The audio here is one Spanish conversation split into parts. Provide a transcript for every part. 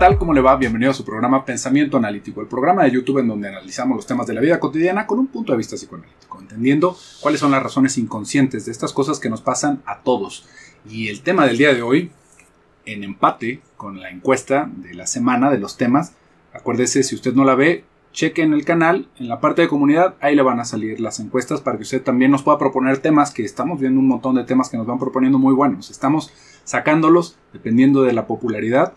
tal? ¿Cómo le va? Bienvenido a su programa Pensamiento Analítico, el programa de YouTube en donde analizamos los temas de la vida cotidiana con un punto de vista psicoanalítico, entendiendo cuáles son las razones inconscientes de estas cosas que nos pasan a todos. Y el tema del día de hoy, en empate con la encuesta de la semana de los temas, acuérdese, si usted no la ve, cheque en el canal, en la parte de comunidad, ahí le van a salir las encuestas para que usted también nos pueda proponer temas, que estamos viendo un montón de temas que nos van proponiendo muy buenos. Estamos sacándolos dependiendo de la popularidad,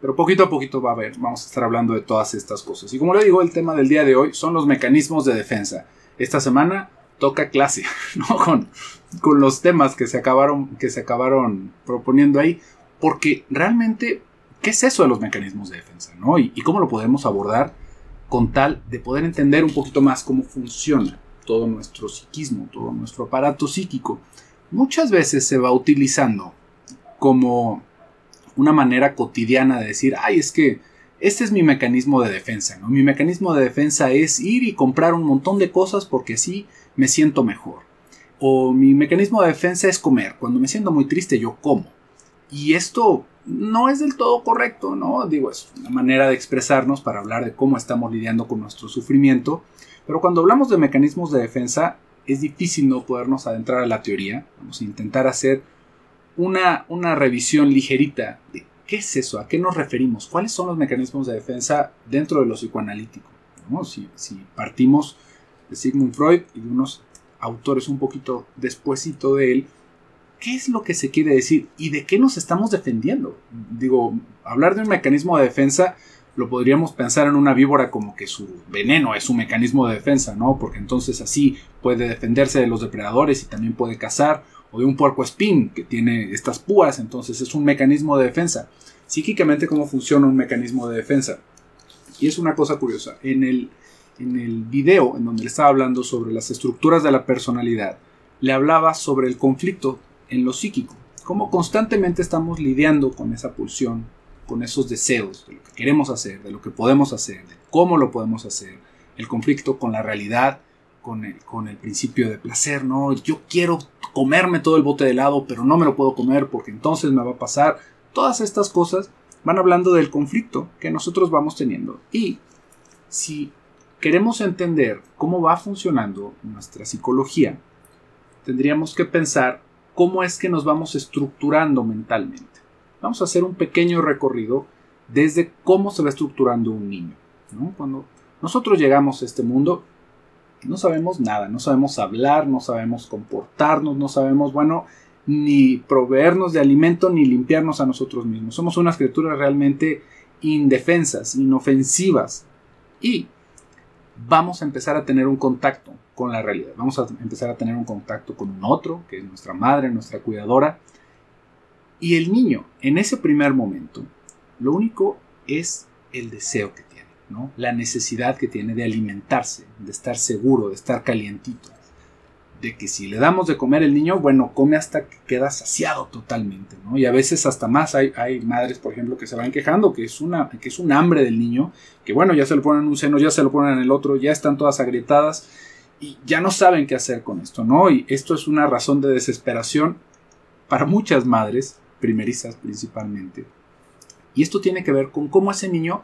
pero poquito a poquito vamos a estar hablando de todas estas cosas. Y como le digo, el tema del día de hoy son los mecanismos de defensa. Esta semana toca clase, ¿no? Con los temas que se acabaron proponiendo ahí, porque realmente, ¿qué es eso de los mecanismos de defensa, ¿no? Y cómo lo podemos abordar con tal de poder entender un poquito más cómo funciona todo nuestro psiquismo, todo nuestro aparato psíquico. Muchas veces se va utilizando como una manera cotidiana de decir, ay, es que este es mi mecanismo de defensa, ¿no? Mi mecanismo de defensa es ir y comprar un montón de cosas porque así me siento mejor. O mi mecanismo de defensa es comer. Cuando me siento muy triste, yo como. Y esto no es del todo correcto, ¿no? Digo, es una manera de expresarnos para hablar de cómo estamos lidiando con nuestro sufrimiento. Pero cuando hablamos de mecanismos de defensa, es difícil no podernos adentrar a la teoría. Vamos a intentar hacer una revisión ligerita de qué es eso, a qué nos referimos, cuáles son los mecanismos de defensa dentro de lo psicoanalítico, ¿no? Si partimos de Sigmund Freud y de unos autores un poquito despuesito de él, ¿qué es lo que se quiere decir y de qué nos estamos defendiendo? Digo, hablar de un mecanismo de defensa lo podríamos pensar en una víbora como que su veneno es un mecanismo de defensa, ¿no? Porque entonces así puede defenderse de los depredadores y también puede cazar, o de un puercoespín que tiene estas púas, entonces es un mecanismo de defensa. Psíquicamente, ¿cómo funciona un mecanismo de defensa? Y es una cosa curiosa. En el video en donde le estaba hablando sobre las estructuras de la personalidad, le hablaba sobre el conflicto en lo psíquico, cómo constantemente estamos lidiando con esa pulsión, con esos deseos de lo que queremos hacer, de lo que podemos hacer, de cómo lo podemos hacer, el conflicto con la realidad, con el principio de placer, ¿no? Yo quiero comerme todo el bote de helado, pero no me lo puedo comer porque entonces me va a pasar. Todas estas cosas van hablando del conflicto que nosotros vamos teniendo. Y si queremos entender cómo va funcionando nuestra psicología, tendríamos que pensar cómo es que nos vamos estructurando mentalmente. Vamos a hacer un pequeño recorrido desde cómo se va estructurando un niño, ¿no? Cuando nosotros llegamos a este mundo, no sabemos nada, no sabemos hablar, no sabemos comportarnos, no sabemos, ni proveernos de alimento ni limpiarnos a nosotros mismos. Somos unas criaturas realmente indefensas, inofensivas, y vamos a empezar a tener un contacto con la realidad. Vamos a empezar a tener un contacto con un otro, que es nuestra madre, nuestra cuidadora. Y el niño, en ese primer momento, lo único es el deseo que tiene, ¿no? La necesidad que tiene de alimentarse, de estar seguro, de estar calientito. De que si le damos de comer el niño, come hasta que queda saciado totalmente, ¿no? Y a veces hasta más. Hay madres, por ejemplo, que se van quejando que es un hambre del niño, que ya se lo ponen en un seno, ya se lo ponen en el otro, ya están todas agrietadas y ya no saben qué hacer con esto, ¿no? Y esto es una razón de desesperación para muchas madres, primerizas principalmente. Y esto tiene que ver con cómo ese niño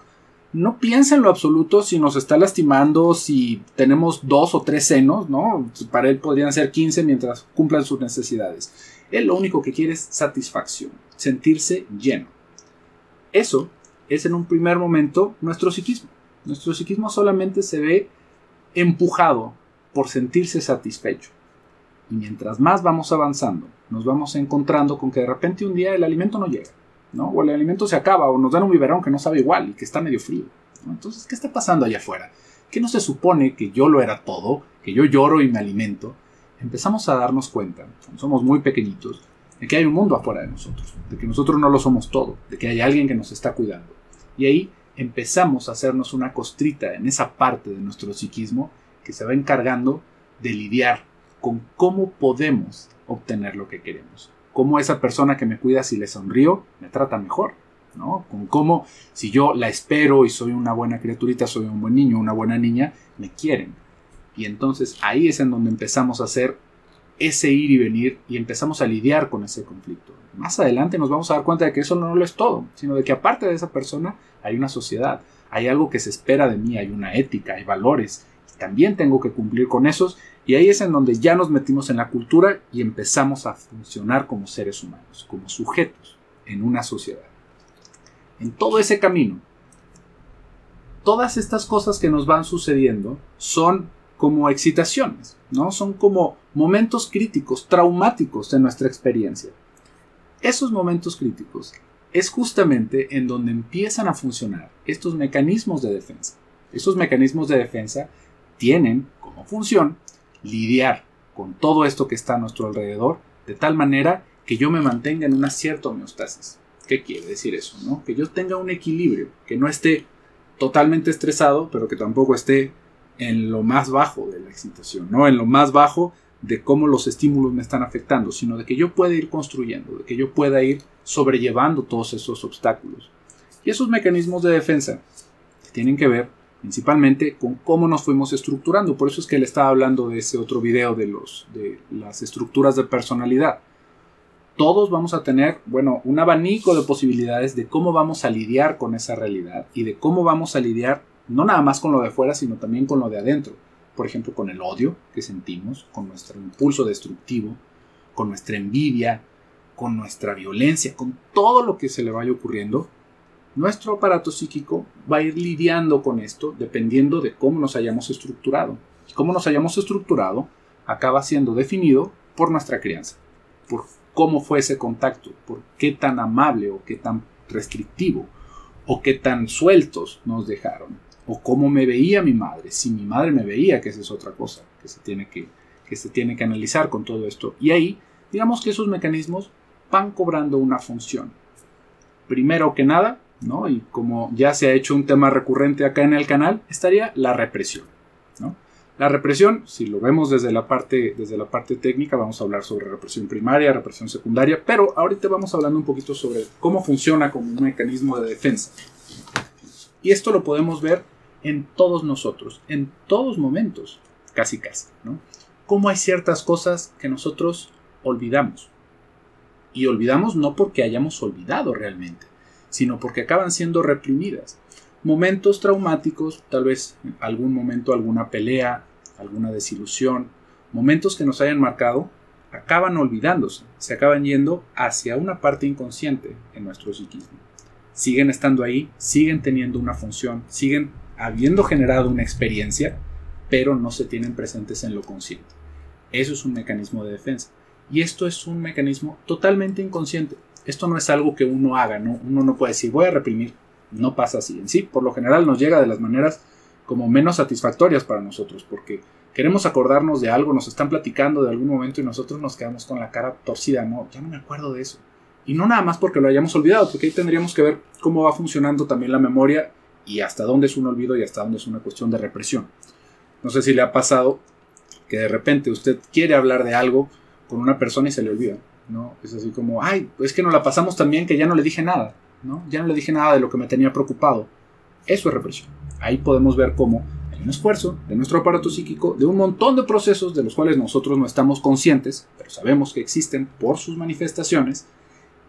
no piensa en lo absoluto si nos está lastimando, si tenemos 2 o 3 senos, ¿no? Para él podrían ser 15 mientras cumplan sus necesidades. Él lo único que quiere es satisfacción, sentirse lleno. Eso es en un primer momento nuestro psiquismo. Nuestro psiquismo solamente se ve empujado por sentirse satisfecho. Y mientras más vamos avanzando, nos vamos encontrando con que de repente un día el alimento no llega, ¿no? O el alimento se acaba, o nos dan un biberón que no sabe igual y que está medio frío, ¿no? Entonces, ¿qué está pasando allá afuera? ¿Qué no se supone que yo lo era todo, que yo lloro y me alimento? Empezamos a darnos cuenta, cuando somos muy pequeñitos, de que hay un mundo afuera de nosotros, de que nosotros no lo somos todo, de que hay alguien que nos está cuidando. Y ahí empezamos a hacernos una costrita en esa parte de nuestro psiquismo que se va encargando de lidiar con cómo podemos obtener lo que queremos. Cómo esa persona que me cuida, si le sonrío, me trata mejor, ¿no? Con cómo, si yo la espero y soy una buena criaturita, soy un buen niño, una buena niña, me quieren. Y entonces ahí es en donde empezamos a hacer ese ir y venir y empezamos a lidiar con ese conflicto. Más adelante nos vamos a dar cuenta de que eso no lo es todo, sino de que aparte de esa persona hay una sociedad, hay algo que se espera de mí, hay una ética, hay valores, y también tengo que cumplir con esos, y ahí es en donde ya nos metimos en la cultura y empezamos a funcionar como seres humanos, como sujetos en una sociedad. En todo ese camino, todas estas cosas que nos van sucediendo son como excitaciones, ¿no? Son como momentos críticos, traumáticos de nuestra experiencia. Esos momentos críticos es justamente en donde empiezan a funcionar estos mecanismos de defensa. Esos mecanismos de defensa tienen como función lidiar con todo esto que está a nuestro alrededor de tal manera que yo me mantenga en una cierta homeostasis. ¿Qué quiere decir eso, no? Que yo tenga un equilibrio, que no esté totalmente estresado, pero que tampoco esté en lo más bajo de la excitación, ¿no? En lo más bajo de cómo los estímulos me están afectando, sino de que yo pueda ir construyendo, de que yo pueda ir sobrellevando todos esos obstáculos. Y esos mecanismos de defensa tienen que ver principalmente con cómo nos fuimos estructurando. Por eso es que le estaba hablando de ese otro video de las estructuras de personalidad. Todos vamos a tener, un abanico de posibilidades de cómo vamos a lidiar con esa realidad y de cómo vamos a lidiar no nada más con lo de afuera, sino también con lo de adentro. Por ejemplo, con el odio que sentimos, con nuestro impulso destructivo, con nuestra envidia, con nuestra violencia, con todo lo que se le vaya ocurriendo. Nuestro aparato psíquico va a ir lidiando con esto dependiendo de cómo nos hayamos estructurado. Y cómo nos hayamos estructurado acaba siendo definido por nuestra crianza, por cómo fue ese contacto, por qué tan amable o qué tan restrictivo o qué tan sueltos nos dejaron, o cómo me veía mi madre, si mi madre me veía, que esa es otra cosa que se tiene que analizar con todo esto. Y ahí, digamos que esos mecanismos van cobrando una función. Primero que nada, ¿no? Y como ya se ha hecho un tema recurrente acá en el canal, estaría la represión, ¿no? La represión, si lo vemos desde la parte técnica, vamos a hablar sobre represión primaria, represión secundaria, pero ahorita vamos hablando un poquito sobre cómo funciona como un mecanismo de defensa. Y esto lo podemos ver en todos nosotros, en todos momentos, casi, ¿no? Cómo hay ciertas cosas que nosotros olvidamos. Y olvidamos no porque hayamos olvidado realmente, sino porque acaban siendo reprimidas. Momentos traumáticos, tal vez en algún momento alguna pelea, alguna desilusión, momentos que nos hayan marcado, acaban olvidándose, se acaban yendo hacia una parte inconsciente en nuestro psiquismo. Siguen estando ahí, siguen teniendo una función, siguen habiendo generado una experiencia, pero no se tienen presentes en lo consciente. Eso es un mecanismo de defensa. Y esto es un mecanismo totalmente inconsciente. Esto no es algo que uno haga, ¿no? Uno no puede decir, voy a reprimir. No pasa así. En sí, por lo general nos llega de las maneras como menos satisfactorias para nosotros, porque queremos acordarnos de algo, nos están platicando de algún momento y nosotros nos quedamos con la cara torcida, no, ya no me acuerdo de eso. Y no nada más porque lo hayamos olvidado, porque ahí tendríamos que ver cómo va funcionando también la memoria y hasta dónde es un olvido y hasta dónde es una cuestión de represión. No sé si le ha pasado que de repente usted quiere hablar de algo con una persona y se le olvida, ¿no? Es así como, ay, es que nos la pasamos tan bien que ya no le dije nada, ¿no? Ya no le dije nada de lo que me tenía preocupado. Eso es represión. Ahí podemos ver cómo hay un esfuerzo de nuestro aparato psíquico, de un montón de procesos de los cuales nosotros no estamos conscientes, pero sabemos que existen por sus manifestaciones,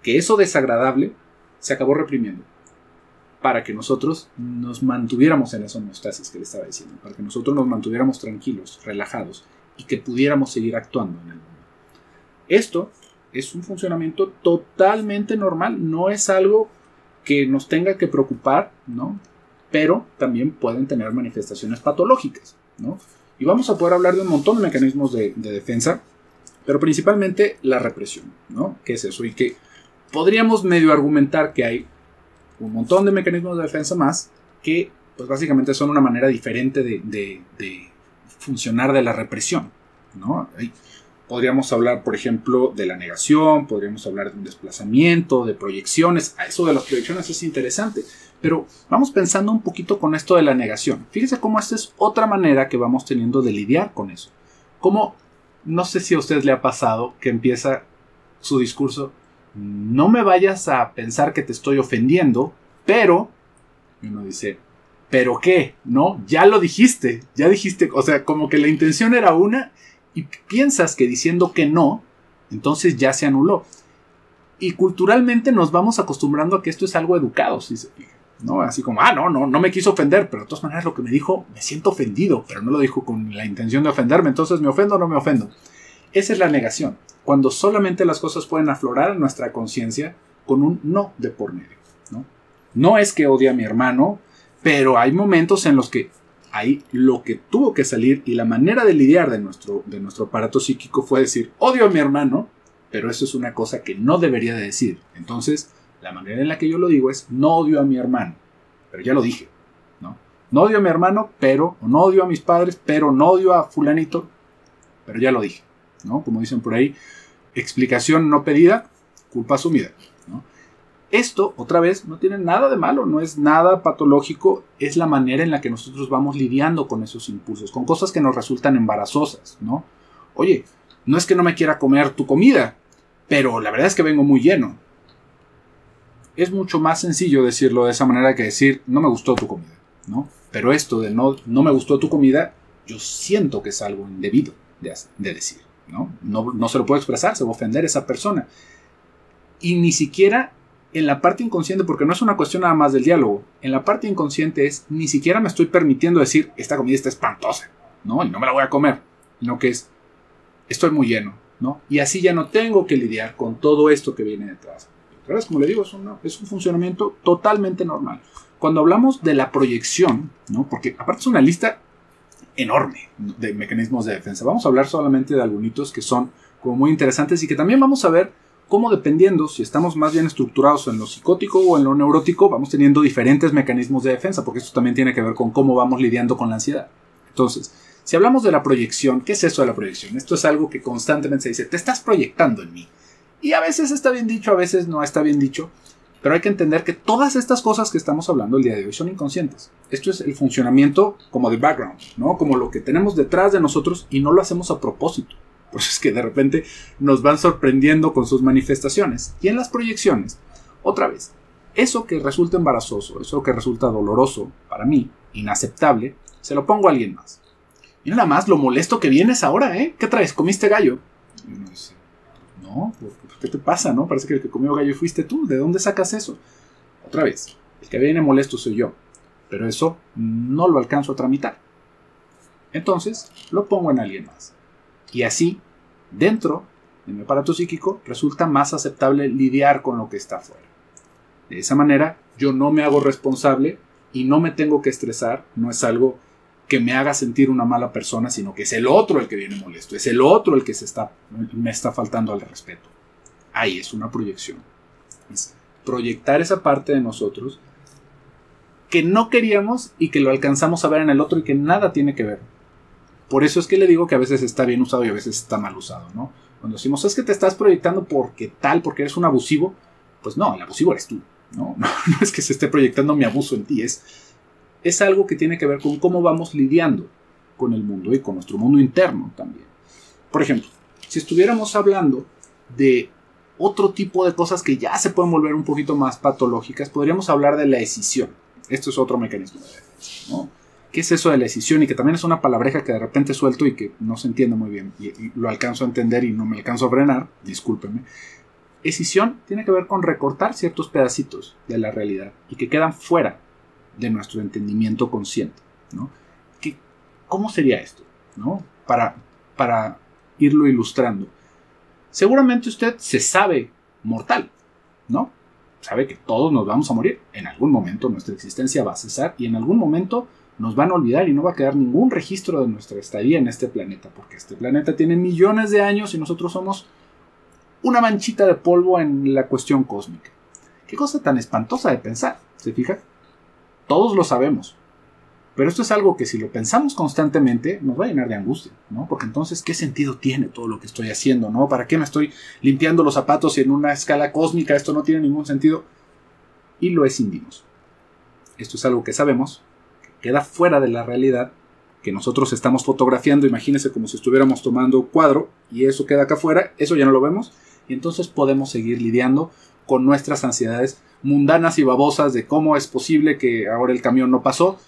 que eso desagradable se acabó reprimiendo para que nosotros nos mantuviéramos en esa homeostasis que le estaba diciendo, para que nosotros nos mantuviéramos tranquilos, relajados y que pudiéramos seguir actuando en el mundo. Esto es un funcionamiento totalmente normal, no es algo que nos tenga que preocupar, ¿no? Pero también pueden tener manifestaciones patológicas, ¿no? Y vamos a poder hablar de un montón de mecanismos de defensa, pero principalmente la represión, ¿no? ¿Qué es eso? Y que podríamos medio argumentar que hay un montón de mecanismos de defensa más que, pues básicamente son una manera diferente de funcionar de la represión, ¿no? Podríamos hablar, por ejemplo, de la negación, podríamos hablar de un desplazamiento, de proyecciones. Eso de las proyecciones es interesante, pero vamos pensando un poquito con esto de la negación. Fíjese cómo esta es otra manera que vamos teniendo de lidiar con eso. Como, no sé si a usted le ha pasado que empieza su discurso, no me vayas a pensar que te estoy ofendiendo, pero, y uno dice, ¿pero qué? ¿No? Ya lo dijiste, ya dijiste, o sea, como que la intención era una Y piensas que diciendo que no, entonces ya se anuló. Y culturalmente nos vamos acostumbrando a que esto es algo educado, si se fija, ¿no? Así como, no me quiso ofender, pero de todas maneras lo que me dijo, me siento ofendido, pero no lo dijo con la intención de ofenderme, entonces ¿me ofendo o no me ofendo? Esa es la negación, cuando solamente las cosas pueden aflorar en nuestra conciencia con un no de por medio, ¿no? No es que odie a mi hermano, pero hay momentos en los que ahí lo que tuvo que salir y la manera de lidiar de nuestro aparato psíquico fue decir, odio a mi hermano, pero eso es una cosa que no debería de decir. Entonces, la manera en la que yo lo digo es, no odio a mi hermano, pero ya lo dije, ¿no? No odio a mi hermano, pero, o no odio a mis padres, pero no odio a fulanito, pero ya lo dije, ¿no? Como dicen por ahí, explicación no pedida, culpa asumida, ¿no? Esto, otra vez, no tiene nada de malo, no es nada patológico, es la manera en la que nosotros vamos lidiando con esos impulsos, con cosas que nos resultan embarazosas, ¿no? Oye, no es que no me quiera comer tu comida, pero la verdad es que vengo muy lleno. Es mucho más sencillo decirlo de esa manera que decir, no me gustó tu comida, ¿no? Pero esto de no me gustó tu comida, yo siento que es algo indebido de decir, ¿no? No se lo puedo expresar, se va a ofender a esa persona. Y ni siquiera en la parte inconsciente, porque no es una cuestión nada más del diálogo, en la parte inconsciente es, ni siquiera me estoy permitiendo decir, esta comida está espantosa, ¿no? Y no me la voy a comer, sino que es, estoy muy lleno, ¿no? Y así ya no tengo que lidiar con todo esto que viene detrás. Otra vez, como le digo, es un funcionamiento totalmente normal. Cuando hablamos de la proyección, ¿no? Porque aparte es una lista enorme de mecanismos de defensa. Vamos a hablar solamente de algunos que son como muy interesantes y que también vamos a ver cómo, dependiendo si estamos más bien estructurados en lo psicótico o en lo neurótico, vamos teniendo diferentes mecanismos de defensa, porque esto también tiene que ver con cómo vamos lidiando con la ansiedad. Entonces, si hablamos de la proyección, ¿qué es eso de la proyección? Esto es algo que constantemente se dice, te estás proyectando en mí. Y a veces está bien dicho, a veces no está bien dicho, pero hay que entender que todas estas cosas que estamos hablando el día de hoy son inconscientes. Esto es el funcionamiento como de background, ¿no? Como lo que tenemos detrás de nosotros y no lo hacemos a propósito. Por eso es que de repente nos van sorprendiendo con sus manifestaciones. Y en las proyecciones, otra vez, eso que resulta embarazoso, eso que resulta doloroso para mí, inaceptable, se lo pongo a alguien más. Y nada más lo molesto que vienes ahora, ¿eh? ¿Qué traes? ¿Comiste gallo? Y uno dice, no, ¿qué te pasa, no? Parece que el que comió gallo fuiste tú. ¿De dónde sacas eso? Otra vez, el que viene molesto soy yo. Pero eso no lo alcanzo a tramitar. Entonces, lo pongo en alguien más. Y así, dentro de mi aparato psíquico, resulta más aceptable lidiar con lo que está afuera. De esa manera, yo no me hago responsable y no me tengo que estresar. No es algo que me haga sentir una mala persona, sino que es el otro el que viene molesto, es el otro el que me está faltando al respeto. Ahí es una proyección. Es proyectar esa parte de nosotros que no queríamos y que lo alcanzamos a ver en el otro y que nada tiene que ver. Por eso es que le digo que a veces está bien usado y a veces está mal usado, ¿no? Cuando decimos, es que te estás proyectando porque eres un abusivo, pues no, el abusivo eres tú, ¿no? No es que se esté proyectando mi abuso en ti, es algo que tiene que ver con cómo vamos lidiando con el mundo y con nuestro mundo interno también. Por ejemplo, si estuviéramos hablando de otro tipo de cosas que ya se pueden volver un poquito más patológicas, podríamos hablar de la escisión. Esto es otro mecanismo de defensa, ¿no? ¿Qué es eso de la escisión? Y que también es una palabreja que de repente suelto y que no se entiende muy bien. Y lo alcanzo a entender y no me alcanzo a frenar. Discúlpenme. Escisión tiene que ver con recortar ciertos pedacitos de la realidad y que quedan fuera de nuestro entendimiento consciente, ¿no? ¿Cómo sería esto, ¿no? Para irlo ilustrando. Seguramente usted se sabe mortal, ¿no? Sabe que todos nos vamos a morir. En algún momento nuestra existencia va a cesar y en algún momento nos van a olvidar y no va a quedar ningún registro de nuestra estadía en este planeta, porque este planeta tiene millones de años y nosotros somos una manchita de polvo en la cuestión cósmica. Qué cosa tan espantosa de pensar, ¿se fija? Todos lo sabemos, pero esto es algo que si lo pensamos constantemente nos va a llenar de angustia, ¿no? Porque entonces, ¿qué sentido tiene todo lo que estoy haciendo, no? ¿Para qué me estoy limpiando los zapatos en una escala cósmica? Esto no tiene ningún sentido. Y lo escindimos. Esto es algo que sabemos, que queda fuera de la realidad, que nosotros estamos fotografiando, imagínense como si estuviéramos tomando un cuadro, y eso queda acá afuera, eso ya no lo vemos, y entonces podemos seguir lidiando con nuestras ansiedades mundanas y babosas de cómo es posible que ahora el camión no pasó.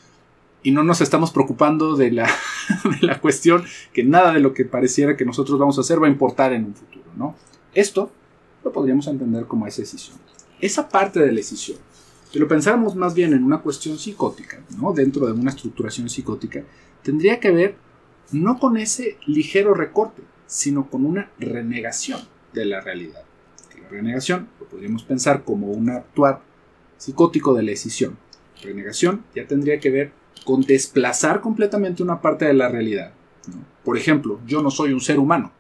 y no nos estamos preocupando de la cuestión que nada de lo que pareciera que nosotros vamos a hacer va a importar en un futuro, ¿no? Esto lo podríamos entender como esa decisión. Esa parte de la decisión, si lo pensáramos más bien en una cuestión psicótica, ¿no? Dentro de una estructuración psicótica, tendría que ver no con ese ligero recorte, sino con una renegación de la realidad. La renegación lo podríamos pensar como un actuar psicótico de la decisión. Renegación ya tendría que ver con desplazar completamente una parte de la realidad, ¿no? Por ejemplo, yo no soy un ser humano,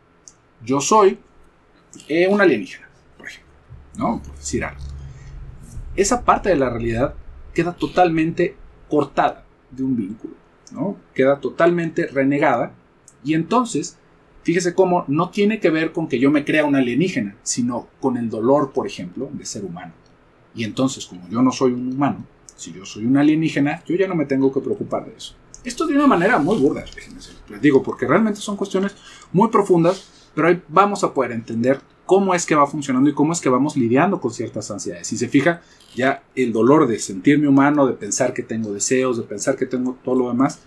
yo soy un alienígena, por ejemplo, ¿no? Por decir algo. Esa parte de la realidad queda totalmente cortada de un vínculo, ¿no? Queda totalmente renegada, y entonces, fíjese cómo no tiene que ver con que yo me crea un alienígena, sino con el dolor, por ejemplo, de ser humano. Y entonces, como yo no soy un humano, si yo soy un alienígena, yo ya no me tengo que preocupar de eso. Esto de una manera muy burda, les digo, porque realmente son cuestiones muy profundas, pero ahí vamos a poder entender cómo es que va funcionando y cómo es que vamos lidiando con ciertas ansiedades. Si se fija, ya el dolor de sentirme humano, de pensar que tengo deseos, de pensar que tengo todo lo demás,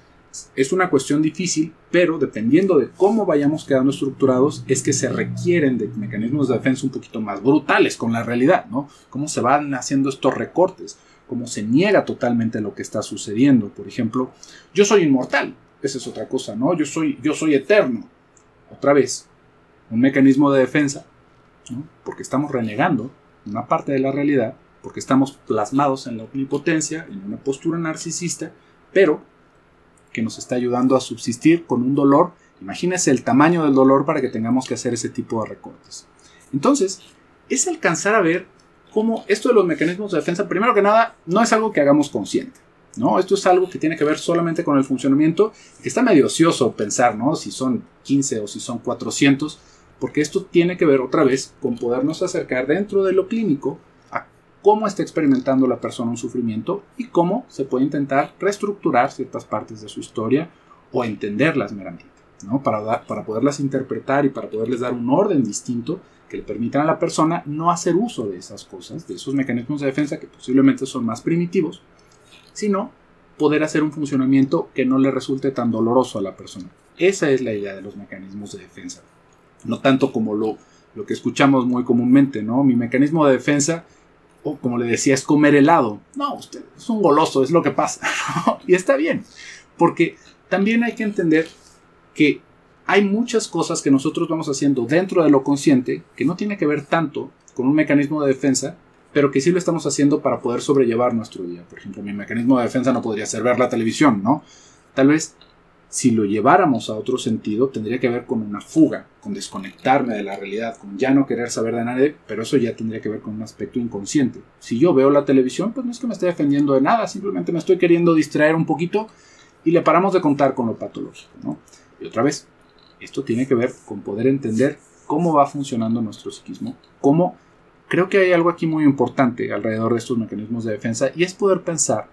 es una cuestión difícil, pero dependiendo de cómo vayamos quedando estructurados, es que se requieren de mecanismos de defensa un poquito más brutales con la realidad, ¿no? Cómo se van haciendo estos recortes, cómo se niega totalmente lo que está sucediendo. Por ejemplo, yo soy inmortal, esa es otra cosa, ¿no? Yo soy eterno. Otra vez, un mecanismo de defensa, ¿no? Porque estamos renegando una parte de la realidad, porque estamos plasmados en la omnipotencia, en una postura narcisista, pero que nos está ayudando a subsistir con un dolor. Imagínense el tamaño del dolor para que tengamos que hacer ese tipo de recortes. Entonces, es alcanzar a ver cómo esto de los mecanismos de defensa, primero que nada, no es algo que hagamos consciente, ¿no? Esto es algo que tiene que ver solamente con el funcionamiento, que está medio ocioso pensar, ¿no? Si son 15 o si son 400, porque esto tiene que ver otra vez con podernos acercar dentro de lo clínico a cómo está experimentando la persona un sufrimiento y cómo se puede intentar reestructurar ciertas partes de su historia o entenderlas meramente, ¿no? Para poderlas interpretar y para poderles dar un orden distinto que le permitan a la persona no hacer uso de esas cosas, de esos mecanismos de defensa que posiblemente son más primitivos, sino poder hacer un funcionamiento que no le resulte tan doloroso a la persona. Esa es la idea de los mecanismos de defensa. No tanto como lo que escuchamos muy comúnmente, ¿no? Mi mecanismo de defensa, o como le decía, es comer helado. No, usted es un goloso, es lo que pasa. Y está bien, porque también hay que entender que hay muchas cosas que nosotros vamos haciendo dentro de lo consciente que no tiene que ver tanto con un mecanismo de defensa, pero que sí lo estamos haciendo para poder sobrellevar nuestro día. Por ejemplo, mi mecanismo de defensa no podría ser ver la televisión, ¿no? Tal vez si lo lleváramos a otro sentido, tendría que ver con una fuga, con desconectarme de la realidad, con ya no querer saber de nadie, pero eso ya tendría que ver con un aspecto inconsciente. Si yo veo la televisión, pues no es que me esté defendiendo de nada, simplemente me estoy queriendo distraer un poquito y le paramos de contar con lo patológico, ¿no? Y otra vez, esto tiene que ver con poder entender cómo va funcionando nuestro psiquismo, cómo creo que hay algo aquí muy importante alrededor de estos mecanismos de defensa, y es poder pensar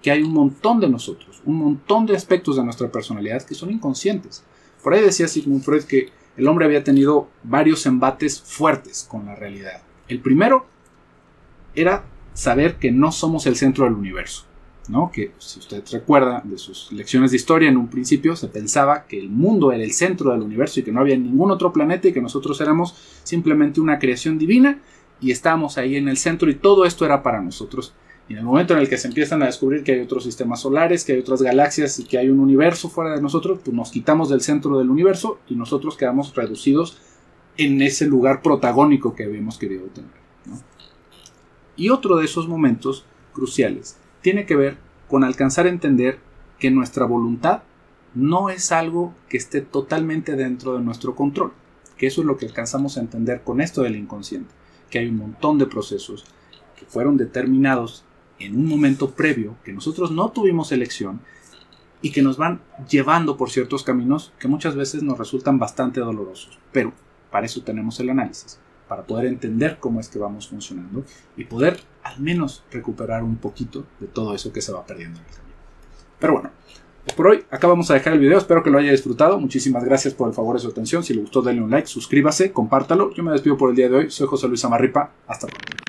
que hay un montón de nosotros, un montón de aspectos de nuestra personalidad que son inconscientes. Por ahí decía Sigmund Freud que el hombre había tenido varios embates fuertes con la realidad. El primero era saber que no somos el centro del universo, ¿no? Que si usted recuerda de sus lecciones de historia, en un principio se pensaba que el mundo era el centro del universo y que no había ningún otro planeta y que nosotros éramos simplemente una creación divina y estábamos ahí en el centro y todo esto era para nosotros. Y en el momento en el que se empiezan a descubrir que hay otros sistemas solares, que hay otras galaxias y que hay un universo fuera de nosotros, pues nos quitamos del centro del universo y nosotros quedamos reducidos en ese lugar protagónico que habíamos querido tener, ¿no? Y otro de esos momentos cruciales tiene que ver con alcanzar a entender que nuestra voluntad no es algo que esté totalmente dentro de nuestro control, que eso es lo que alcanzamos a entender con esto del inconsciente, que hay un montón de procesos que fueron determinados en un momento previo, que nosotros no tuvimos elección y que nos van llevando por ciertos caminos que muchas veces nos resultan bastante dolorosos, pero para eso tenemos el análisis, para poder entender cómo es que vamos funcionando y poder al menos recuperar un poquito de todo eso que se va perdiendo en el camino. Pero bueno, pues por hoy acá vamos a dejar el video, espero que lo haya disfrutado, muchísimas gracias por el favor de su atención, si le gustó denle un like, suscríbase, compártalo, yo me despido por el día de hoy, soy José Luis Amarripa, hasta pronto.